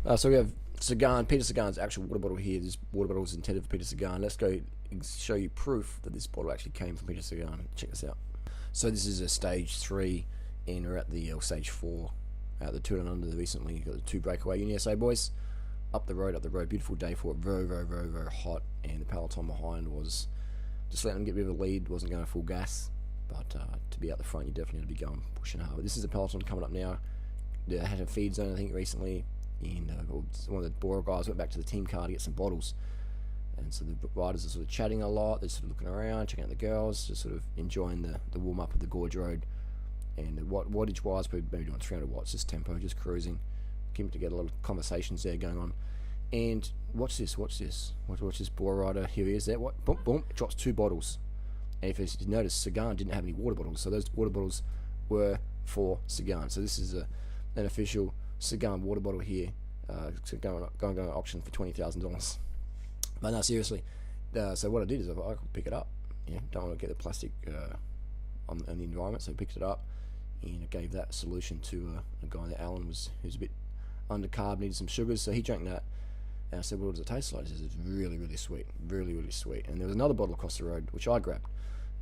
So we have Sagan, Peter Sagan's actual water bottle here. This water bottle is intended for Peter Sagan. Let's go show you proof that this bottle actually came from Peter Sagan. Check this out. So this is a stage 3, and we're at the stage 4 at the Tour Down Under recently. Got the 2 breakaway UniSA boys. Up the road. Beautiful day for it. Very, very, very, very hot. And the peloton behind was just letting them get a bit of a lead. Wasn't going full gas. But to be out the front, you definitely had to be going pushing hard. But this is a peloton coming up now. They had a feed zone, I think, recently. And one of the Bora guys went back to the team car to get some bottles. And so the riders are sort of chatting a lot. They're sort of looking around, checking out the girls, just sort of enjoying the warm-up of the Gorge Road. And wattage-wise, probably maybe doing 300 watts, just tempo, just cruising. Keeping together a lot of conversations there going on. And watch this. Watch this Bora rider. Here he is there. What? Boom, boom. It drops 2 bottles. And if you notice, Sagan didn't have any water bottles. So those water bottles were for Sagan. So this is an official Sagan water bottle here. Going on auction for $20,000. But no, seriously. So what I did is I could pick it up. Yeah, don't want to get the plastic on the environment, so I picked it up and I gave that solution to a guy that Alan who's a bit under carb, needed some sugars, so he drank that. And I said, "What does it taste like?" He says, "It's really, really sweet, really, really sweet." And there was another bottle across the road which I grabbed,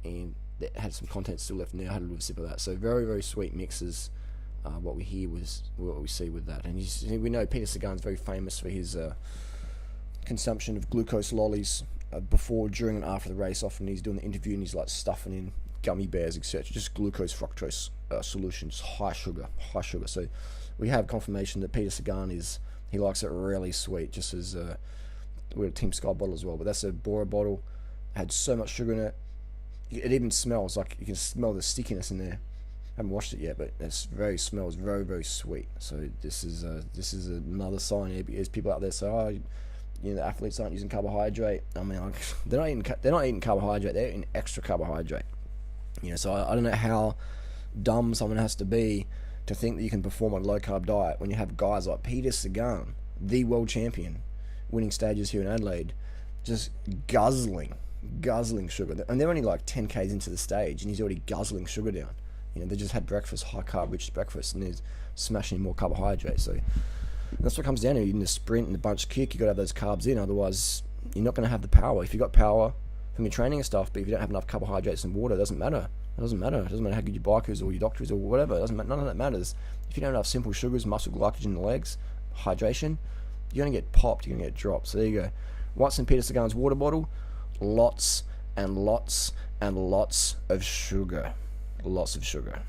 and it had some content still left in there. I had a little sip of that. So very, very sweet mixes. What we hear was what we see with that, and we know Peter Sagan's very famous for his consumption of glucose lollies before, during, and after the race. Often he's doing the interview and he's like stuffing in gummy bears, etc. Just glucose fructose solutions, high sugar. So we have confirmation that Peter Sagan he likes it really sweet, just as we have a Team Sky bottle as well. But that's a Bora bottle. Had so much sugar in it. It even smells like you can smell the stickiness in there. Haven't washed it yet, but it smells very, very sweet. So this is another sign here, because people out there say, "Oh, the athletes aren't using carbohydrate." I mean, they're not eating carbohydrate; they're eating extra carbohydrate. So I don't know how dumb someone has to be to think that you can perform on a low carb diet when you have guys like Peter Sagan, the world champion, winning stages here in Adelaide, just guzzling sugar, and they're only like 10 k's into the stage, and he's already guzzling sugar down. They just had breakfast, high carb rich breakfast, and they're smashing in more carbohydrates. So that's what comes down to. In the sprint and the bunch kick, you got to have those carbs in, otherwise you're not going to have the power. If you got power from your training and stuff, but if you don't have enough carbohydrates and water, it doesn't matter. It doesn't matter how good your bike is or your doctor is or whatever. It doesn't matter. None of that matters. If you don't have enough simple sugars, muscle glycogen in the legs, hydration, you're going to get popped. You're going to get dropped. So there you go. What's in Peter Sagan's water bottle? Lots and lots and lots of sugar. Lots of sugar.